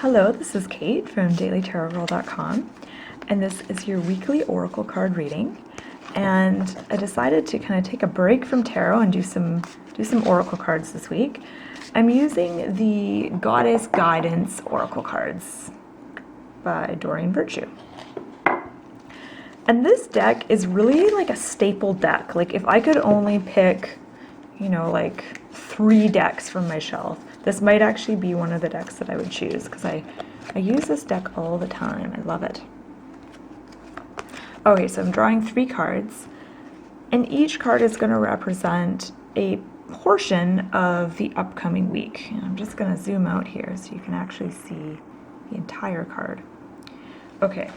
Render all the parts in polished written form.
Hello, this is Kate from dailytarotgirl.com, and this is your weekly oracle card reading. And I decided to kind of take a break from tarot and do some oracle cards this week. I'm using the Goddess Guidance oracle cards by Doreen Virtue. And this deck is really like a staple deck. Like if I could only pick, like 3 decks from my shelf, this might actually be one of the decks that I would choose because I use this deck all the time. I love it. Okay, so I'm drawing 3 cards, and each card is going to represent a portion of the upcoming week. And I'm just going to zoom out here so you can actually see the entire card. Okay,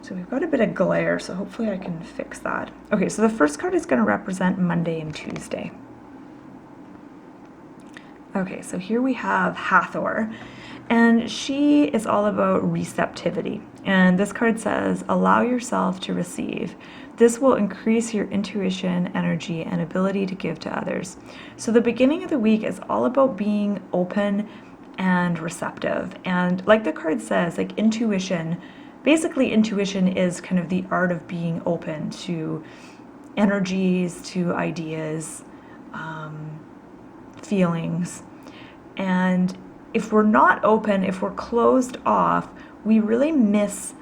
so we've got a bit of glare, so hopefully I can fix that. Okay, so the first card is going to represent Monday and Tuesday. Okay, so here we have Hathor, and she is all about receptivity. And this card says, allow yourself to receive. This will increase your intuition, energy, and ability to give to others. So the beginning of the week is all about being open and receptive. And like the card says, like intuition, basically intuition is kind of the art of being open to energies, to ideas, feelings. And if we're not open, if we're closed off, we really miss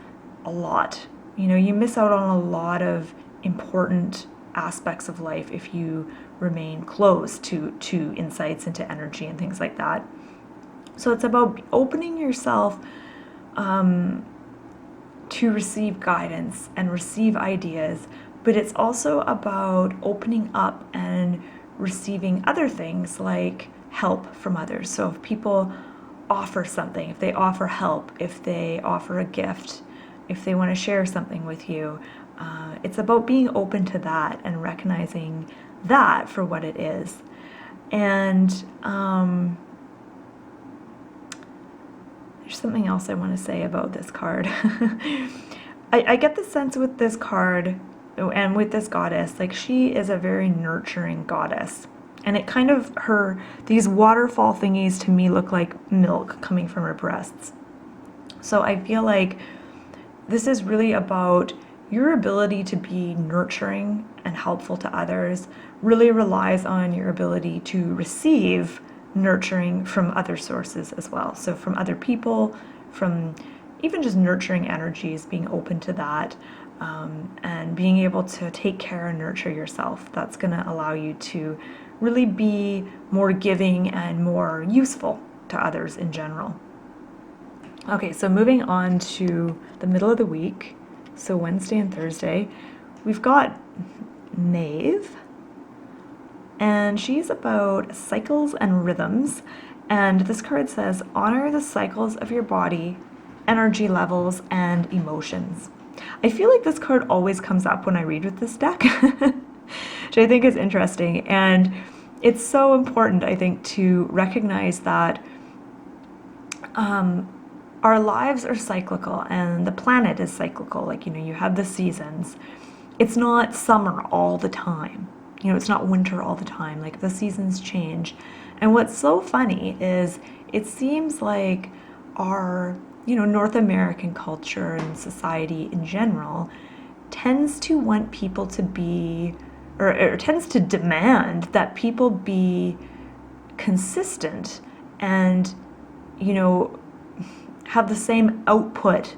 a lot. You miss out on a lot of important aspects of life if you remain closed to insights into energy and things like that. So it's about opening yourself to receive guidance and receive ideas, but it's also about opening up and receiving other things like help from others. So if people offer something, if they offer help, if they offer a gift, if they want to share something with you, it's about being open to that and recognizing that for what it is. And there's something else I want to say about this card. I get the sense with this card and with this goddess, like she is a very nurturing goddess. And it kind of, these waterfall thingies to me look like milk coming from her breasts. So I feel like this is really about your ability to be nurturing and helpful to others really relies on your ability to receive nurturing from other sources as well. So from other people, from even just nurturing energies, being open to that, and being able to take care and nurture yourself. That's going to allow you to really be more giving and more useful to others in general. Okay, so moving on to the middle of the week, so Wednesday and Thursday, we've got Maeve, and she's about cycles and rhythms, and this card says, honor the cycles of your body, energy levels, and emotions. I feel like this card always comes up when I read with this deck, which I think is interesting. And it's so important, I think, to recognize that our lives are cyclical and the planet is cyclical. Like, you have the seasons. It's not summer all the time. It's not winter all the time. Like, the seasons change. And what's so funny is it seems like our North American culture and society in general tends to want people to be, or tends to demand that people be consistent and, have the same output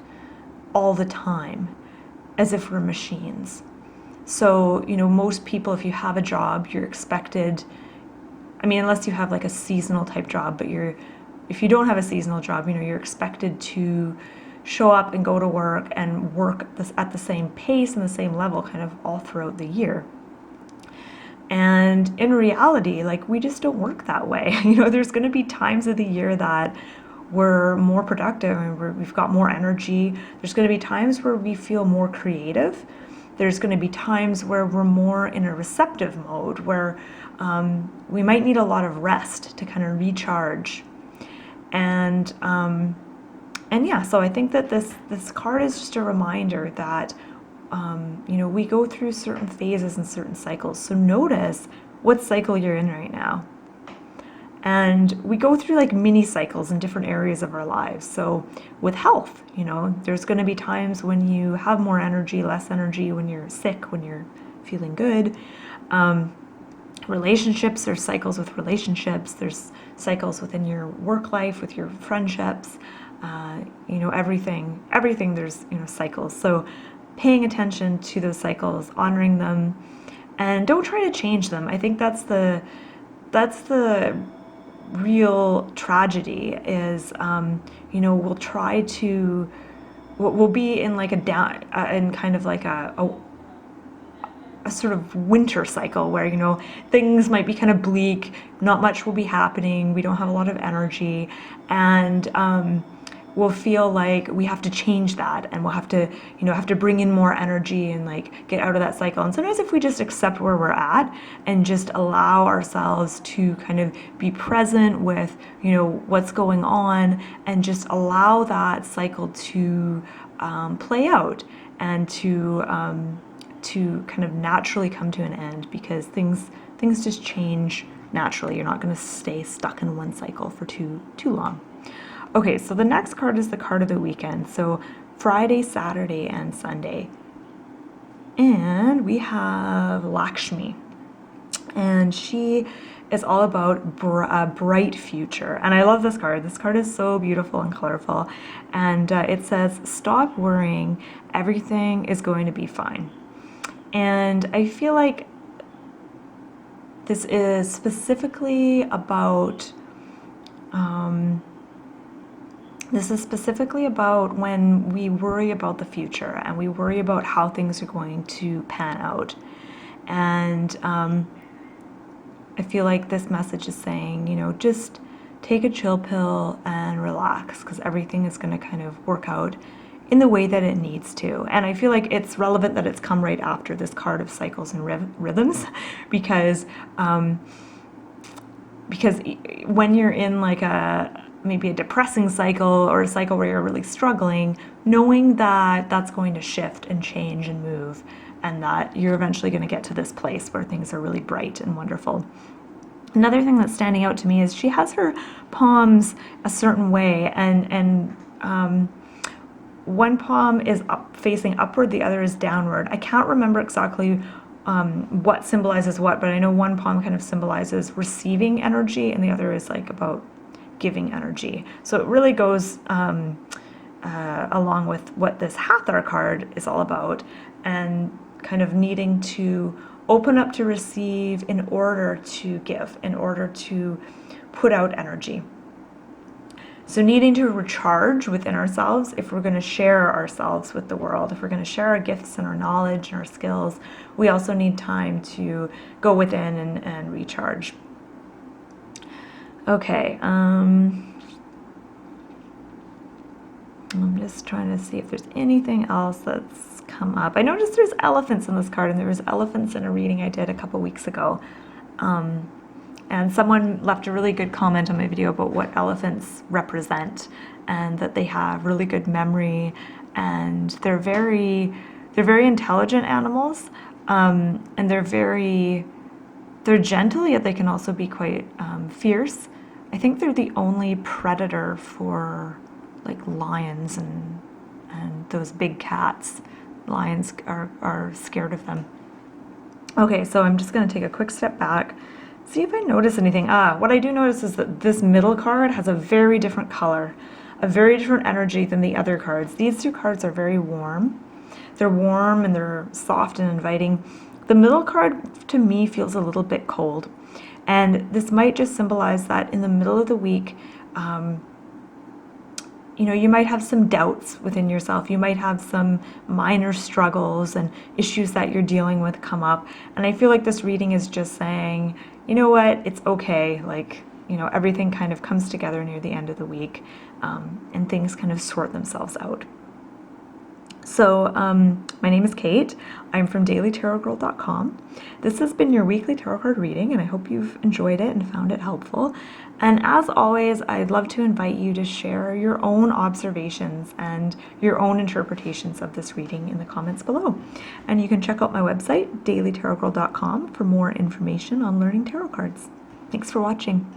all the time, as if we're machines. So, most people, if you have a job, you're expected, unless you have like a seasonal type job, but if you don't have a seasonal job, you're expected to show up and go to work and work at the same pace and the same level kind of all throughout the year. And in reality, like, we just don't work that way. There's going to be times of the year that we're more productive and we've got more energy. There's going to be times where we feel more creative. There's going to be times where we're more in a receptive mode, where we might need a lot of rest to kind of recharge. And yeah, so I think that this card is just a reminder that we go through certain phases and certain cycles. So notice what cycle you're in right now, And we go through like mini cycles in different areas of our lives. So with health, you know, there's going to be times when you have more energy, less energy, when you're sick, when you're feeling good. Relationships, there's cycles with relationships. There's cycles within your work life, with your friendships, you know, everything, there's, you know, cycles. So paying attention to those cycles, honoring them, and don't try to change them. I think that's the real tragedy is, you know, we'll be in like a down, in kind of like a sort of winter cycle where, you know, things might be kind of bleak, not much will be happening, we don't have a lot of energy, and we'll feel like we have to change that, and we'll have to, you know, bring in more energy and like get out of that cycle. And sometimes if we just accept where we're at and just allow ourselves to kind of be present with, you know, what's going on, and just allow that cycle to play out, and to kind of naturally come to an end, because things just change naturally. You're not going to stay stuck in one cycle for too long. Okay, so the next card is the card of the weekend. So Friday, Saturday, and Sunday. And we have Lakshmi. And she is all about a bright future. And I love this card. This card is so beautiful and colorful. And it says, stop worrying. Everything is going to be fine. And I feel like this is specifically about when we worry about the future and we worry about how things are going to pan out. And I feel like this message is saying, you know, just take a chill pill and relax, because everything is going to kind of work out in the way that it needs to. And I feel like it's relevant that it's come right after this card of cycles and rhythms, because when you're in like maybe a depressing cycle, or a cycle where you're really struggling, knowing that that's going to shift and change and move, and that you're eventually going to get to this place where things are really bright and wonderful. Another thing that's standing out to me is she has her palms a certain way, and one palm is facing upward, the other is downward. I can't remember exactly what symbolizes what, but I know one palm kind of symbolizes receiving energy, and the other is like about giving energy. So it really goes along with what this Hathor card is all about, and kind of needing to open up to receive in order to give, in order to put out energy. So needing to recharge within ourselves if we're going to share ourselves with the world, if we're going to share our gifts and our knowledge and our skills, we also need time to go within and recharge. Okay, I'm just trying to see if there's anything else that's come up. I noticed there's elephants in this card, and there was elephants in a reading I did a couple weeks ago. And someone left a really good comment on my video about what elephants represent, and that they have really good memory, and they're very intelligent animals, and they're gentle, yet they can also be quite fierce. I think they're the only predator for like lions and those big cats. Lions are scared of them. Okay, so I'm just going to take a quick step back, see if I notice anything. What I do notice is that this middle card has a very different color, a very different energy than the other cards. These two cards are very warm. They're warm and they're soft and inviting. The middle card to me feels a little bit cold. And this might just symbolize that in the middle of the week, you know, you might have some doubts within yourself. You might have some minor struggles and issues that you're dealing with come up. And I feel like this reading is just saying, you know what, it's okay. Like, you know, everything kind of comes together near the end of the week, and things kind of sort themselves out. So my name is Kate. I'm from dailytarotgirl.com. This has been your weekly tarot card reading, and I hope you've enjoyed it and found it helpful. And as always, I'd love to invite you to share your own observations and your own interpretations of this reading in the comments below. And you can check out my website, dailytarotgirl.com, for more information on learning tarot cards. Thanks for watching.